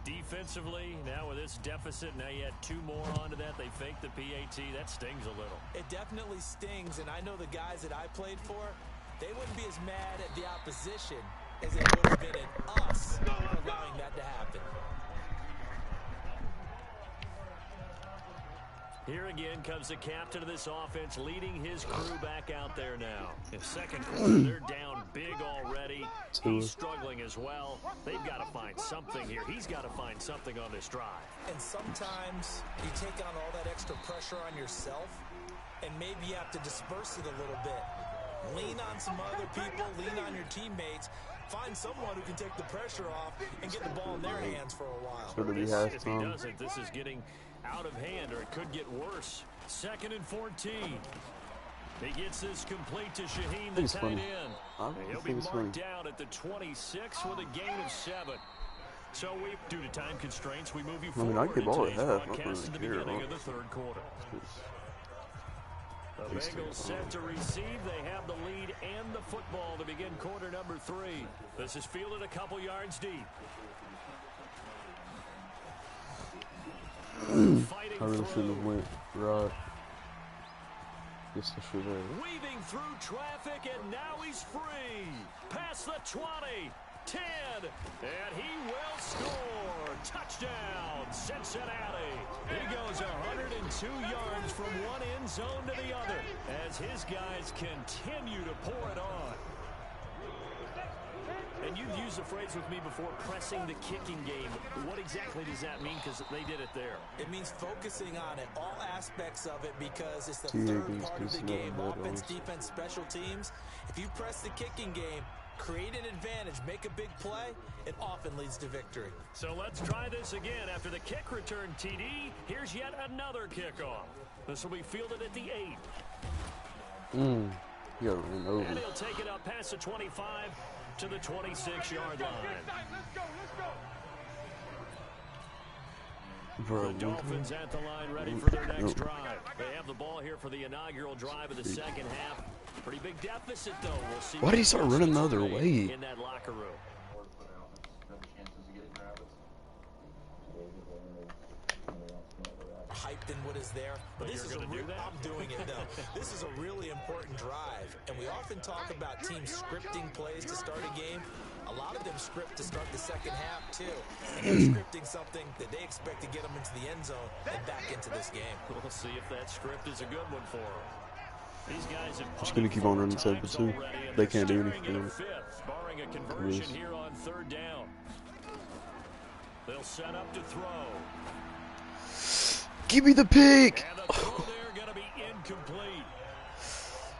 defensively, now with this deficit, now you add 2 more onto that. They fake the PAT. That stings a little. It definitely stings, and I know the guys that I played for, they wouldn't be as mad at the opposition as they would have been at us for allowing that to happen. Here again comes the captain of this offense, leading his crew back out there now. In second quarter, they're down big already. He's struggling as well. They've got to find something here. He's got to find something on this drive. And sometimes you take on all that extra pressure on yourself, and maybe you have to disperse it a little bit. Lean on some other people, lean on your teammates. Find someone who can take the pressure off and get the ball in their hands for a while. If he doesn't, this is getting out of hand, or it could get worse. 2nd and 14. He gets this complete to Shaheen, the tight end. He'll be marked down at the 26 with a gain of 7. So due to time constraints, we move you forward. I get ball at half. Broadcast in the beginning of the 3rd quarter. The Bengals set to receive. They have the lead and the football to begin quarter number 3. This is fielded a couple yards deep. I really shouldn't have went right. Yes, I should have. Weaving through traffic, and now he's free. Past the 20, 10, and he will score. Touchdown, Cincinnati. He goes 102 yards from one end zone to the other as his guys continue to pour it on. And you've used the phrase with me before, pressing the kicking game. What exactly does that mean? Because they did it there. It means focusing on it, all aspects of it, because it's the third part of the game. Offense, defense, special teams. If you press the kicking game, create an advantage, make a big play, it often leads to victory. So let's try this again. After the kick return TD, here's yet another kickoff. This will be fielded at the 8. You got to run over. And he'll take it up past the 25 to the 26-yard line. The Dolphins at the line, ready for their next drive. They have the ball here for the inaugural drive of the second half. Pretty big deficit, though. We'll see. Why did he start running the other way? In that locker room. Hyped in what is there. But this is I'm doing it though. This is a really important drive, and we often talk about teams scripting plays to start a game. A lot of them script to start the second half too. And they're scripting something that they expect to get them into the end zone and back into this game. We'll see if that script is a good one for them. These guys have just gonna keep on running 7-2. They can't do anything. Barring a conversion here on 3rd down. They'll set up to throw. Give me the pick! And the throw there gonna be incomplete.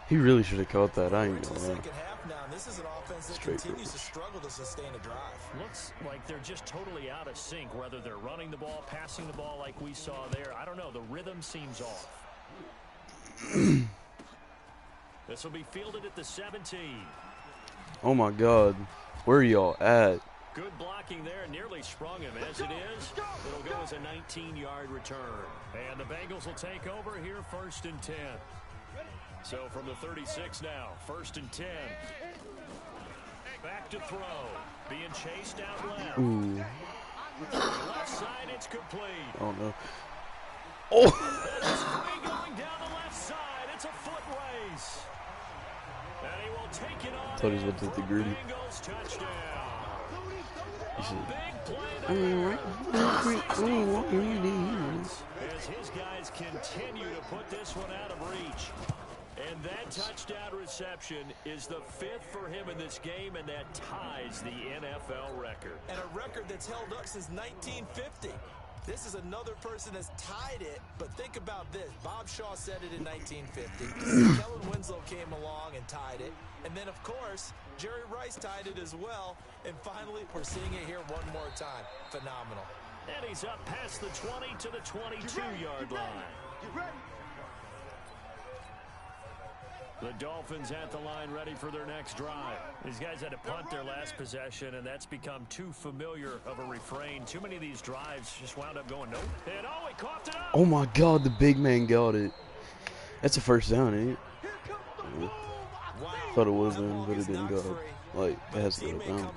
He really should have caught that. I ain't gonna lie. Second half now. This is an offense that continues to struggle to sustain a drive. Looks like they're just totally out of sync, whether they're running the ball, passing the ball like we saw there. I don't know. The rhythm seems off. This will be fielded at the 17. Oh my God. Where are y'all at? Good blocking there, nearly sprung him. As it is, it'll go as a 19-yard return. And the Bengals will take over here 1st and 10. So from the 36 now, 1st and 10. Back to throw. Being chased out left. Ooh. Left side, it's complete. Oh no. Oh! That is free going down the left side. It's a foot race. And he will take it on. Thought he was about to hit the gritty. Bengals touchdown. As his guys continue to put this one out of reach. And that touchdown reception is the 5th for him in this game, and that ties the NFL record. And a record that's held up since 1950. This is another person that's tied it, but think about this. Bob Shaw said it in 1950. Kellen Winslow came along and tied it. And then, of course, Jerry Rice tied it as well. And finally, we're seeing it here one more time. Phenomenal. And he's up past the 20 to the 22-yard line. The Dolphins at the line, ready for their next drive. These guys had to punt their last possession, and that's become too familiar of a refrain. Too many of these drives just wound up going nope. And oh, he coughed it up. Oh my God, the big man got it. That's a first down, ain't it? Yeah. Thought it was then, but it didn't go. Like, it has to go down.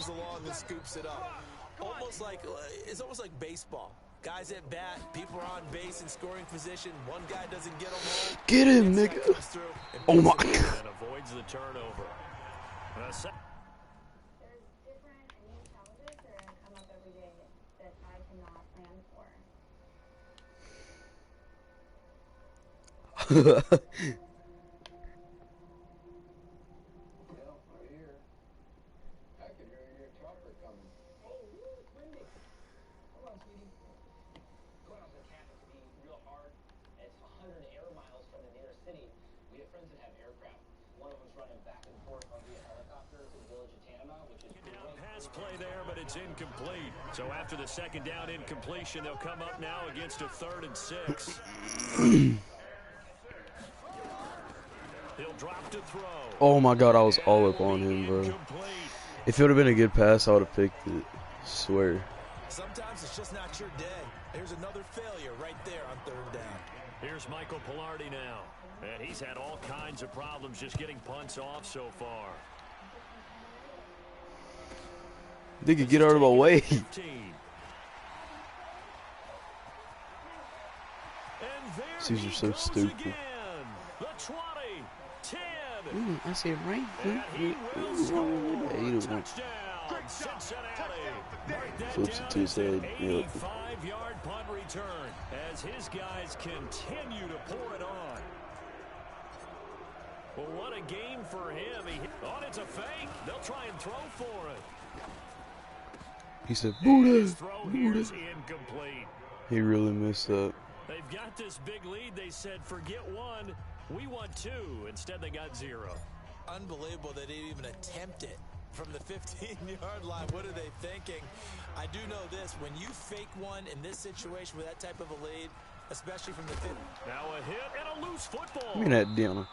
almost like baseball. Guys at bat, people are on base in scoring position. One guy doesn't get them home. Get him, nigga. Oh my. And avoids the turnover. There's different and new challenges that are going to come up every day that I cannot plan for. Right here. I can hear your chopper coming. Oh, it's windy. Hold on, sweetie. Going out to the campus can be real hard. It's 100 air miles from the nearest city. We have friends that have aircraft. One of them's running back and forth via helicopter to the village of Tanama, which is Down pass play there, but it's incomplete. So after the second down incompletion, they'll come up now against a 3rd and 6. He'll drop to throw. Oh my god, I was all up on him, bro. If it would have been a good pass, I would have picked it. I swear. Sometimes it's just not your day. Here's another failure right there on 3rd down. Here's Michael Pilardi now. And he's had all kinds of problems just getting punts off so far. Nigga, get out of my way. These are so stupid. The 20, 10. I said right. Flips it to his head. Yep. 5-yard punt return as his guys continue to pour it on. Well, what a game for him. It's a fake. They'll try and throw for it. He said, Buddha. His throw here is incomplete. He really messed up. They've got this big lead. They said, forget one. We want 2. Instead, they got 0. Unbelievable they didn't even attempt it from the 15-yard line. What are they thinking? I do know this. When you fake one in this situation with that type of a lead, especially from the 50. Now a hit and a loose football. Give me that dinner.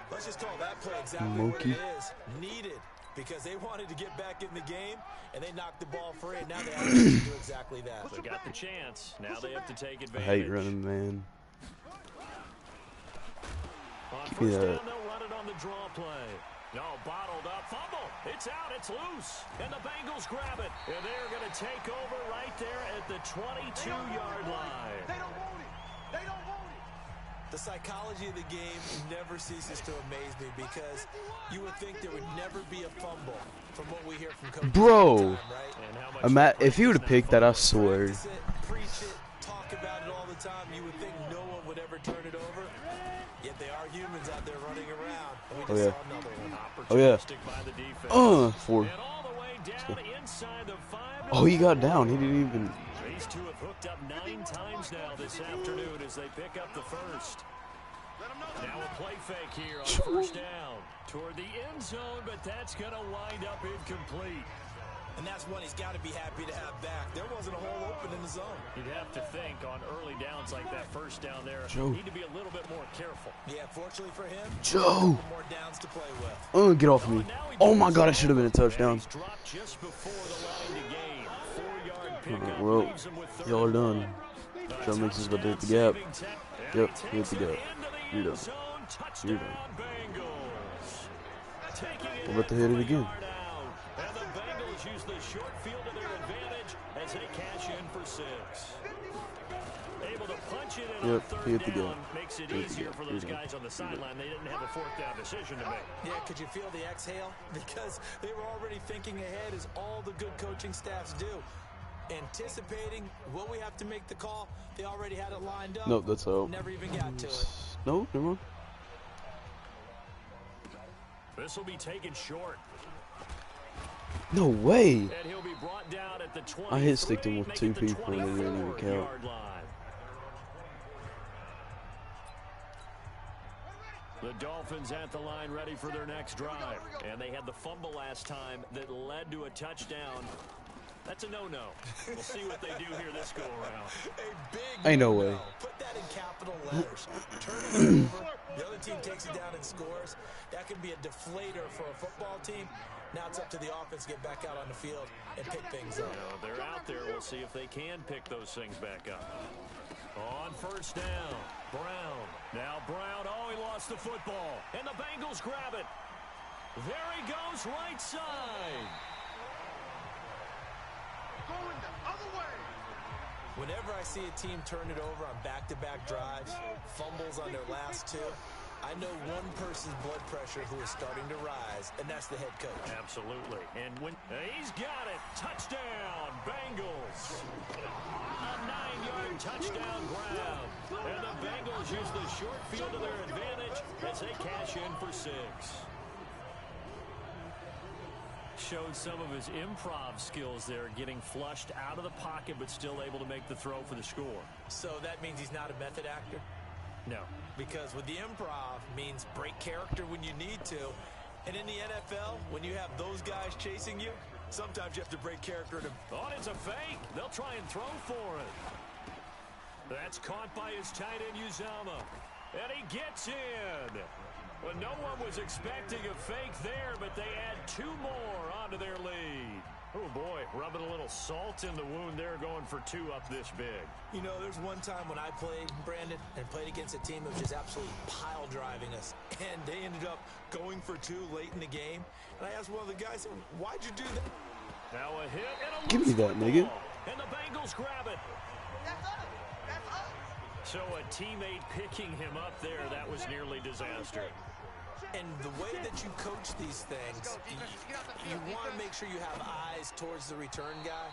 Let's just call that play exactly what it is. Needed. Because they wanted to get back in the game, and they knocked the ball free, and now they have to do exactly that. They got the chance. Now they have to take I advantage. hate running, man. On Give me first that. down, they'll run it on the draw play. No, bottled up. Fumble. It's out. It's loose. And the Bengals grab it. And they're going to take over right there at the 22-yard line. They don't want it. They don't want it. The psychology of the game never ceases to amaze me because you would think there would never be a fumble from what we hear from coaches. Bro, right? if he would have picked that, I swear. Practice it, preach it, talk about it all the time. You would think no one would ever turn it over. Yet they are humans out there running around. And we just saw another one. Oh, yeah. By the defense. 4. And all the way down inside the 5. Oh, he got down. He didn't even. These two have hooked up 9 times now this afternoon as they pick up the first. Now a play fake here on first down toward the end zone, but that's going to wind up incomplete. And that's one he's got to be happy to have back. There wasn't a hole open in the zone. You'd have to think on early downs like that first down there, Joe. need to be a little bit more careful. Yeah, fortunately for him, Joe. more downs to play with. Oh, get off me. Oh my god, I should have been a touchdown. He's dropped just before the line to gain. 4-yard pickup Well, leaves him with 30. y'all are done. Joe makes us about to hit the gap. Yep, hit the gap. You're done. You're done. We're about to hit it again. And the Bengals use the short field to their advantage as they cash in for 6. Able to punch it in on third down makes it easier for those guys on the sideline. They didn't have a 4th down decision to make. Yeah, could you feel the exhale? Because they were already thinking ahead as all the good coaching staffs do. Anticipating, will we have to make the call? They already had it lined up. Nope, that's out. Never even got to it. No, never mind. This will be taken short. No way. And he'll be brought down at the 23, I hit sticked him with 2 people and it didn't even count. The Dolphins at the line ready for their next drive. And they had the fumble last time that led to a touchdown. That's a no-no. We'll see what they do here this go-around. A big Ain't no no. way. Put that in capital letters. Turn it over. The other team takes it down and scores. That can be a deflator for a football team. Now it's up to the offense to get back out on the field and pick things up. They're out there. We'll see if they can pick those things back up. On first down, Brown. Now Brown, he lost the football. And the Bengals grab it. There he goes right side. Going the other way. Whenever I see a team turn it over on back-to-back drives, fumbles on their last two, I know one person's blood pressure who is starting to rise, and that's the head coach. Absolutely. And when he's got it, touchdown, Bengals. A 9-yard touchdown grab. And the Bengals use the short field to their advantage as they cash in for 6. Showed some of his improv skills there, getting flushed out of the pocket but still able to make the throw for the score. So that means he's not a method actor? No. Because with the improv means break character when you need to. And in the NFL, when you have those guys chasing you, sometimes you have to break character to... Oh, it's a fake. They'll try and throw for it. That's caught by his tight end, Uzama. And he gets in. Well, no one was expecting a fake there, but they add 2 more onto their lead. Oh, boy, rubbing a little salt in the wound there, going for 2 up this big. You know, there's one time when I played, Brandon, and played against a team that was just absolutely pile driving us, and they ended up going for 2 late in the game. And I asked one of the guys, why'd you do that? Now a hit and a Give me that, nigga. And the Bengals grab it. That's us. That's us. So a teammate picking him up there, that was nearly disaster. And the way that you coach these things, you want to make sure you have eyes towards the return guy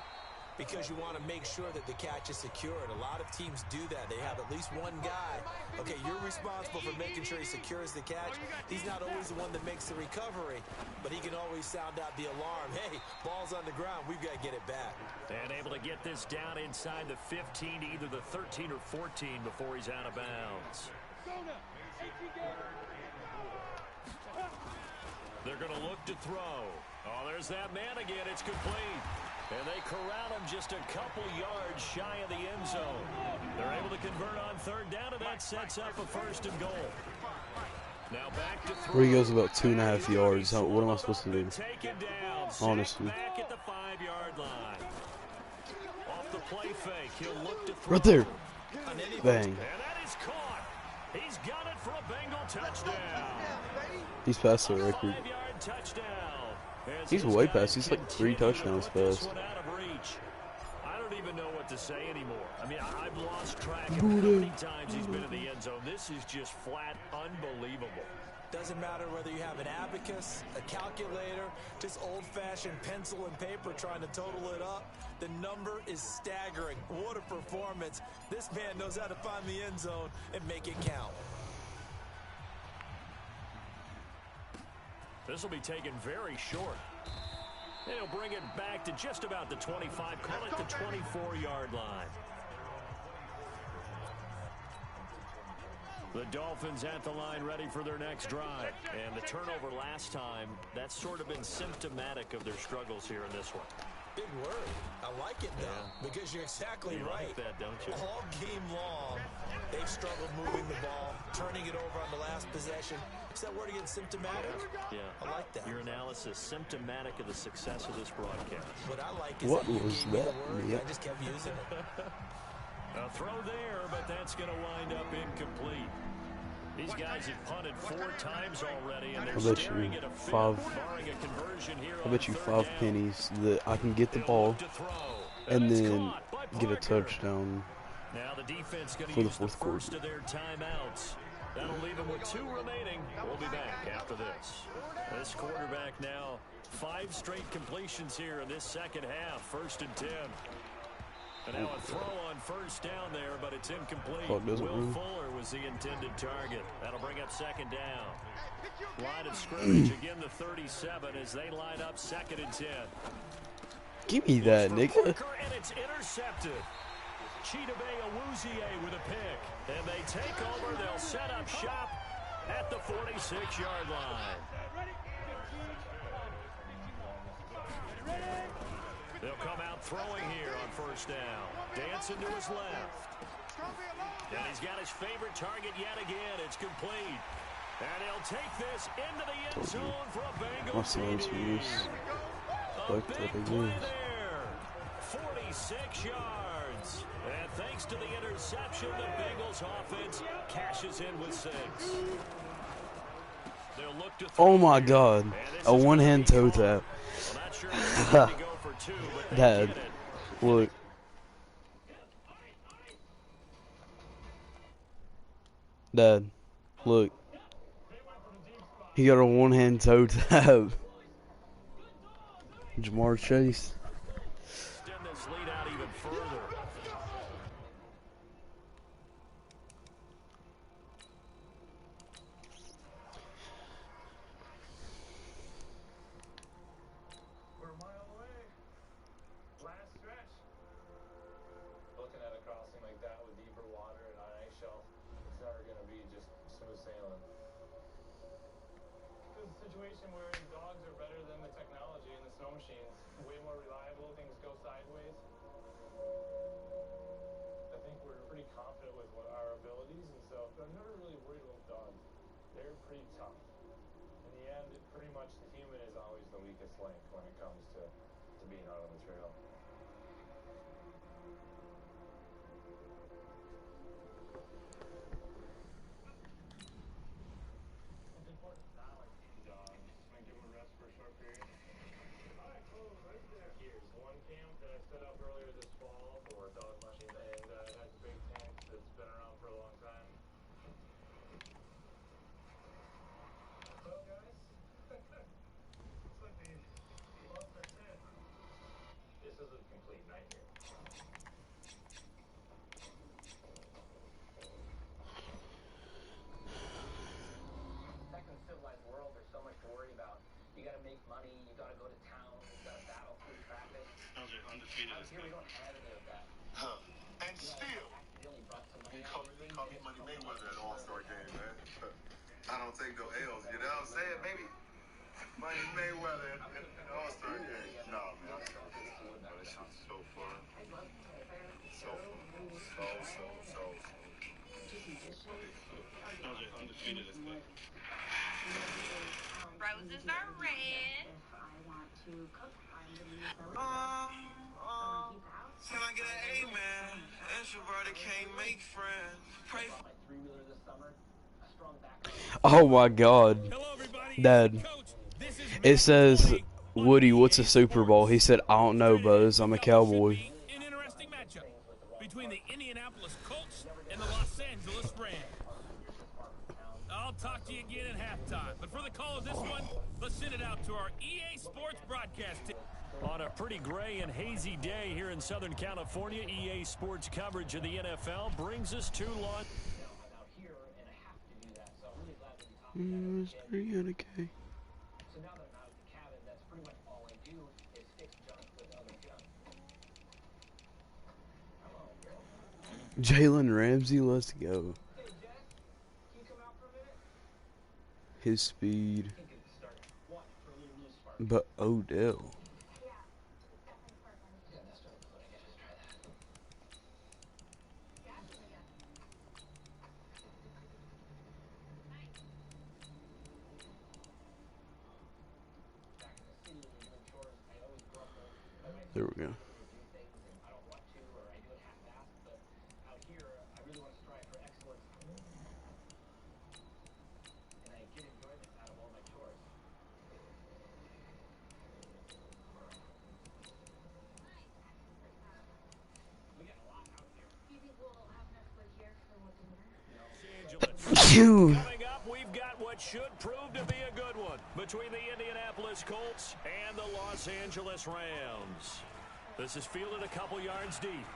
because you want to make sure that the catch is secured. A lot of teams do that. They have at least one guy. Okay, you're responsible for making sure he secures the catch. He's not always the one that makes the recovery, but he can always sound out the alarm. Hey, ball's on the ground. We've got to get it back. And able to get this down inside the 15, either the 13 or 14 before he's out of bounds. They're going to look to throw. Oh, there's that man again. It's complete. And they corral him just a couple yards shy of the end zone. They're able to convert on 3rd down, and that sets up a 1st and goal. Now back to throw. Where he goes about 2.5 yards. What am I supposed to do? Taken down. Honestly. Back at the 5-yard line. Off the play fake. He'll look to throw. Right there. Bang. And that is caught. He's got it for a Bengal touchdown. He's past the record. 5-yard touchdown. He's way past. He's like 3 touchdowns past. I don't even know what to say anymore. I mean, I've lost track of how many times he's been in the end zone. This is just flat unbelievable. Doesn't matter whether you have an abacus, a calculator, just old-fashioned pencil and paper trying to total it up. The number is staggering. What a performance. This man knows how to find the end zone and make it count. This will be taken very short. And he'll bring it back to just about the 25, call it the 24-yard line. The Dolphins at the line ready for their next drive. And the turnover last time, that's sort of been symptomatic of their struggles here in this one. Big word. I like it, though, because you're exactly right. Like that, don't you? All game long, they've struggled moving the ball, turning it over on the last possession. Is that word again, symptomatic? Yeah. I like that. Your analysis, symptomatic of the success of this broadcast. What I like is What that you was gave me the that? word, and Yep. I just kept using it. A throw there, but that's going to wind up incomplete. These guys have punted 4 times already, and they're I bet staring you at a 5. barring a conversion here I bet you on 5 3rd down. pennies that I can get the They'll ball look to throw, and it's then caught by get a Parker. touchdown. Now the defense going for to the use the fourth quarter. first of their timeouts. That'll leave them with 2 remaining. We'll be back after this. This quarterback now 5 straight completions here in this second half. 1st and 10. And now a throw on 1st down there, but it's incomplete. Clock doesn't Will move. Fuller was the intended target. That'll bring up 2nd down. Line of scrimmage again, the 37 as they line up 2nd and 10. Give me that, For nigga. Parker, and it's intercepted. Chidobe Awuzie with a pick. And they take over. They'll set up shop at the 46-yard line. They'll come out throwing here on 1st down. Dancing to his left. And he's got his favorite target yet again. It's complete. And he'll take this into the end zone for a Bengal My son's TD. use. A Like big that play again. there. 46 yards. And thanks to the interception, the Bengals offense cashes in with 6. They'll look to Oh throw my here. God. And this A is one-hand gonna toe be tap. caught. Well, not sure if they're going to go for two, but they Dad, get it. look. Dad, look. He got a one-hand toe tap. Jamar Chase. Extend this lead out even further. We're a mile away. Last stretch. Looking at a crossing like that with deeper water and an ice shelf, it's never going to be just smooth sailing. It's a situation where the dogs are better than the technology and the snow machines. Way more reliable, things go sideways. I think we're pretty confident with what our abilities, and so I'm never really worried about dogs. They're pretty tough. In the end, pretty much the human is always the weakest link when it comes to being out on the trail. It's important not like any dog. I give them a rest for a short period. All right, close right there. Here's one camp that I set up earlier this fall for dog mushing, and it has a big tank that's been around for a long time. Well, guys, looks like we lost our tent. This is a complete nightmare. Second civilized world, there's so much to worry about. You got to make money, you got to go to town, you got to battle through traffic. Those are undefeated. Out here, we don't have any of that. Huh. And still, Accidentally brought some money he out. called me Money Mayweather at All-Star game, man. I don't take no L's, you know what I'm saying? Maybe Money Mayweather at the All-Star game. No, man, I'm joking. But this shit's so fun. So fun. So. Those are undefeated as well. Roses are red. If I want to cook, I'm going to use those. Someone keep the house. Can I get an amen? Introverted can't make friends. Pray for My three-wheeler this summer, a strong background. Oh my God. Hello, everybody. Dad. Coach, this is It says, Madden Woody, what's a Super Bowl? He said, I don't know, Buzz. I'm a Cowboy. An interesting matchup between the Indianapolis Colts and the Los Angeles Rams. I'll talk to you again at halftime. But for the call of this one, let's send it out to our EA Sports broadcast team. On a pretty gray and hazy day here in Southern California, EA Sports coverage of the NFL brings us to launch. Out here, and I have to do that, so I'm really glad to be talking It's 300K. So now that I'm out of the cabin, that's pretty much all I do is fix junk with other junk. Hello, Bill. Jalen Ramsey, let's go. Hey, Jess, can you come out for a minute? His speed. I think it's start one for a little loose spark. But Odell. Yeah, that's not good. I guess just try that. Back in the city, when you're doing chores, I always grumble. There we go. Do things and I don't want to, or I do it half-assed, but out here, I really want to strive for excellence. And I get enjoyment out of all my chores. We got a lot out here. Do you think we'll have enough wood here for dinner? Phew. Coming up, we've got what should prove to be a good one between the Indianapolis Colts and the Los Angeles Rams. This is fielded a couple yards deep.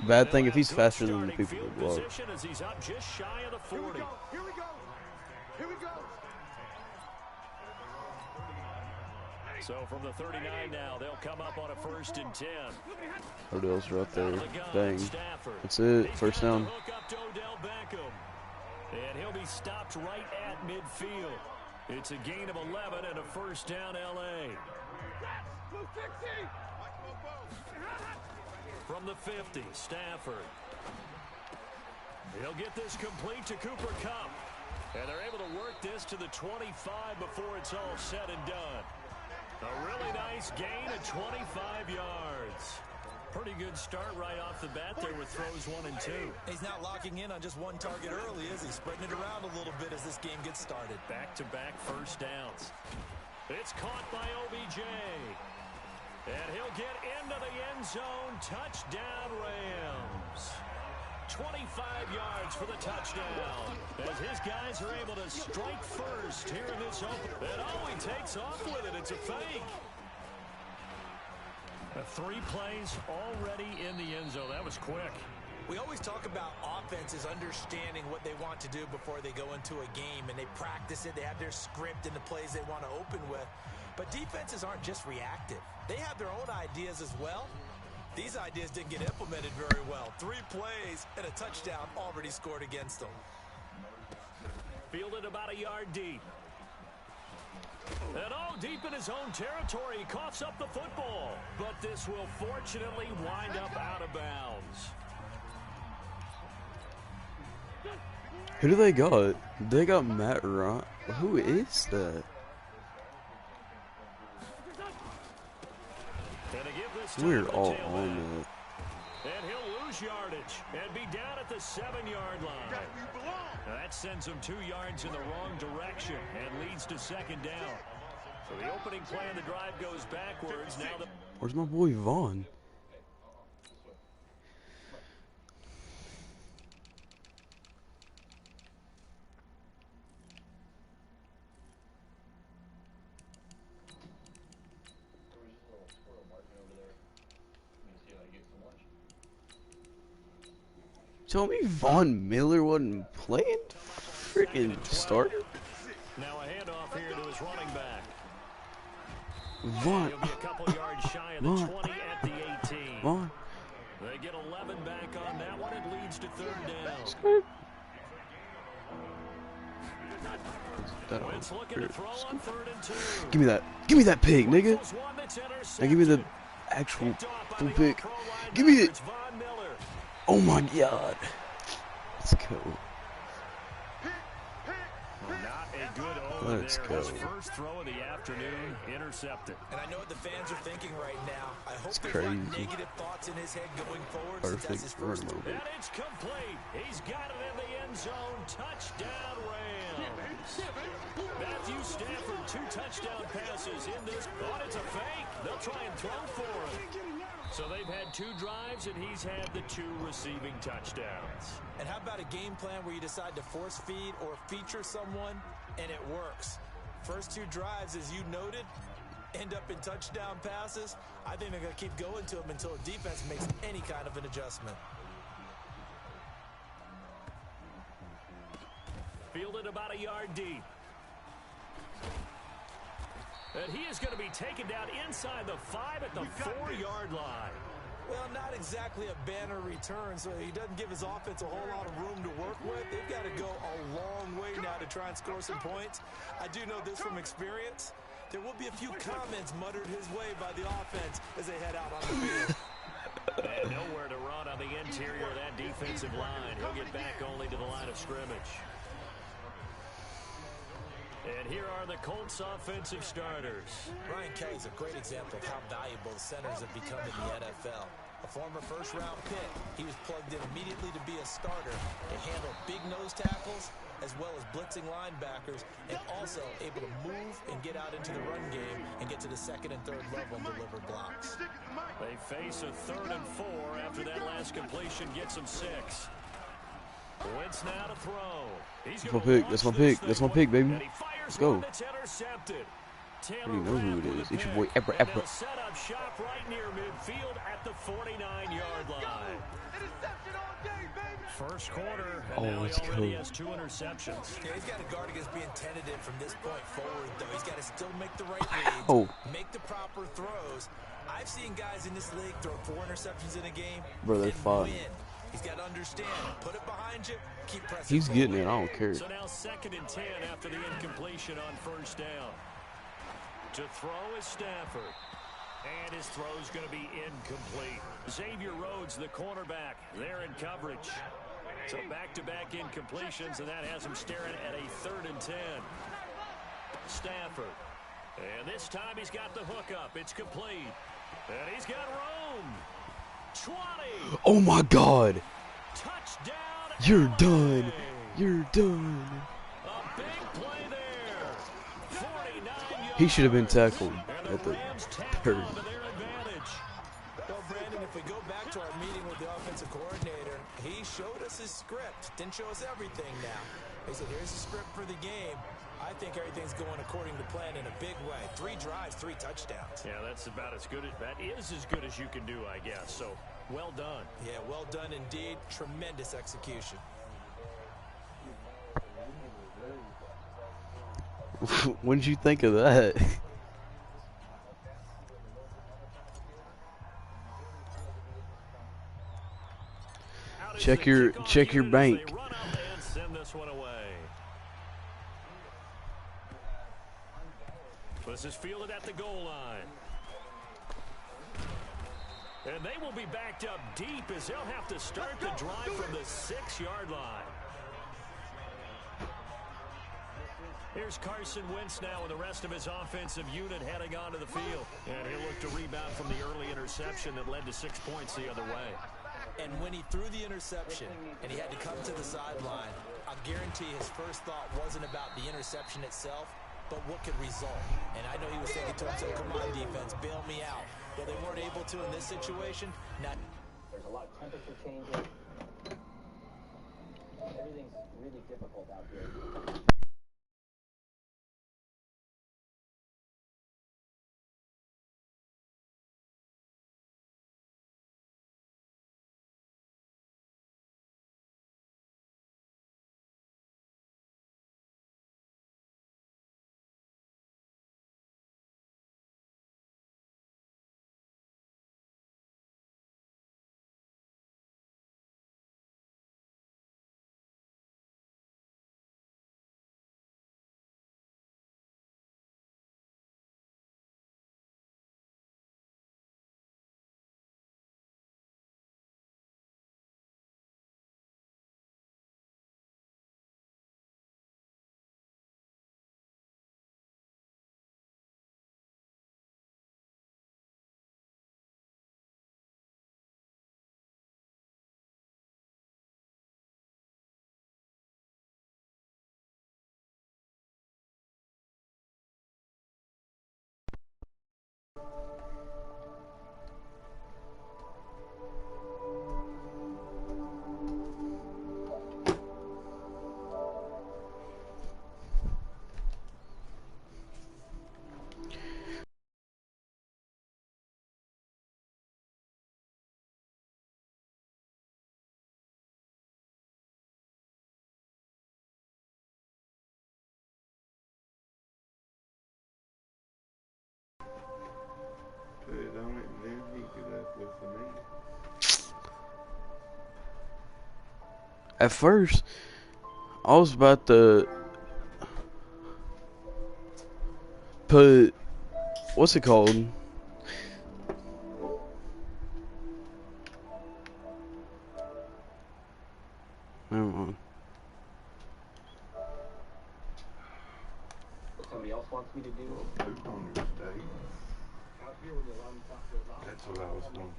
Bad thing if he's faster than the people Field who block. position as he's up just shy of the 40. Here we go. Here we go. So from the 39 now, they'll come up on a 1st and 10. Odell's right there. Out of the gun, Dang. Stafford. That's it. He's First got the down. hook up to Odell Beckham. And he'll be stopped right at midfield. It's a gain of 11 and a 1st down L.A. From the 50, Stafford. He'll get this complete to Cooper Kupp. And they're able to work this to the 25 before it's all said and done. A really nice gain of 25 yards. Pretty good start right off the bat there with throws 1 and 2. He's not locking in on just one target early, is he? Spreading it around a little bit as this game gets started. Back-to-back first downs. It's caught by OBJ. And he'll get into the end zone. Touchdown, Rams. 25 yards for the touchdown. As his guys are able to strike first here in this open. And oh, he takes off with it. It's a fake. 3 plays already in the end zone. That was quick. We always talk about offenses understanding what they want to do before they go into a game, and they practice it. They have their script and the plays they want to open with. But defenses aren't just reactive. They have their own ideas as well. These ideas didn't get implemented very well. 3 plays and a touchdown already scored against them. Fielded about a yard deep. And all deep in his own territory, he coughs up the football. But this will fortunately wind up out of bounds. Who do they got? They got Matt Ryan. Who is that? We're all on it. And he'll lose yardage and be down at the 7-yard line. Now that sends him 2 yards in the wrong direction and leads to second down. So the opening play of the drive goes backwards. Now Where's my boy Vaughn? Tell me Von Miller wasn't playing? Freaking started? Now a handoff here to his running back. Vaughn. He'll be a couple yards shy of the 20 at the 18. Vaughn. They get 11 back on that one. It leads to 3rd down. Wentz looking to throw on 3rd and 2. Give me that. Give me that pig, nigga. Now give me the actual full pick. Give me it. Oh my God. Let's go. Not a good over Let's there. go. His first throw of the afternoon intercepted. And I know what the fans are thinking right now. I hope It's there's crazy. not negative thoughts in his head going forward. Since that's his Perfect. first Run And it's complete. He's got it in the end zone. Touchdown, Rams. Matthew Stafford, 2 touchdown passes in this. But it's a fake. They'll try and throw for him. So they've had 2 drives, and he's had the 2 receiving touchdowns. And how about a game plan where you decide to force feed or feature someone, and it works? First 2 drives, as you noted, end up in touchdown passes. I think they're going to keep going to them until the defense makes any kind of an adjustment. Fielded about a yard deep. And he is going to be taken down inside the 5 at the 4-yard line. Well, not exactly a banner return, so he doesn't give his offense a whole lot of room to work with. They've got to go a long way now to try and score some points. I do know this from experience. There will be a few comments muttered his way by the offense as they head out on the field. And nowhere to run on the interior of that defensive line. He'll get back only to the line of scrimmage. And here are the Colts offensive starters. Ryan Kelly's a great example of how valuable the centers have become in the NFL. A former first-round pick, he was plugged in immediately to be a starter to handle big nose tackles as well as blitzing linebackers, and also able to move and get out into the run game and get to the 2nd and 3rd level and deliver blocks. They face a 3rd and 4 after that last completion gets them 6. Wentz now to throw. He's That's my pick. That's my pick. That's my pick, baby. Let's go. I already know who it is. It's your boy Ebra Ebra. They'll set up shop right near midfield at the 49-yard line. First quarter, and now he already has 2 interceptions. Yeah, he's got to guard against being tentative from this point forward, though. He's got to still make the right reads, make the proper throws. I've seen guys in this league throw 4 interceptions in a game and win. He's got to understand, put it behind you, keep pressing He's getting it, I don't care. So now 2nd and 10 after the incompletion on first down. To throw is Stafford. And his throw's going to be incomplete. Xavier Rhodes, the cornerback, there in coverage. So back-to-back incompletions, and that has him staring at a 3rd and 10. Stafford. And this time he's got the hookup. It's complete. And he's got room. 20. Oh my God. Touchdown. You're LA. done. You're done. A big play there. 49 yards. He should have been tackled And at the Rams tack 30. on to their advantage. Well, Brandon, if we go back to our meeting with the offensive coordinator, he showed us his script. Didn't show us everything now. He said, here's the script for the game. I think everything's going according to plan in a big way. 3 drives, 3 touchdowns. Yeah, that's about as good as that is as good as you can do, I guess. So, well done. Yeah, well done indeed. Tremendous execution. What did you think of that? Check your bank. They run up and send this one away. This is fielded at the goal line. And they will be backed up deep as they'll have to start the drive from the 6-yard line. Here's Carson Wentz now with the rest of his offensive unit heading onto the field. And he'll look to rebound from the early interception that led to 6 points the other way. And when he threw the interception and he had to come to the sideline, I guarantee his first thought wasn't about the interception itself, but what could result. And I know he was thinking to himself, come on, defense, bail me out. Well, they weren't able to in this situation. Now, There's a lot of temperature changes. Everything's really difficult out here. Put it on it, and then he could with the me. At first, I was about to put, what's it called? Never mind. What somebody else wants me to do. Poop on your steak. Out here when the alarm clock goes off. That's what I was doing.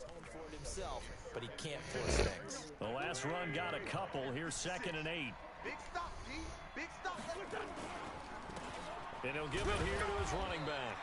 Home for it himself, but he can't force things. The last run got a couple. Here's 2nd and 8. Big stop, G. Big stop. And he'll give it here to his running back.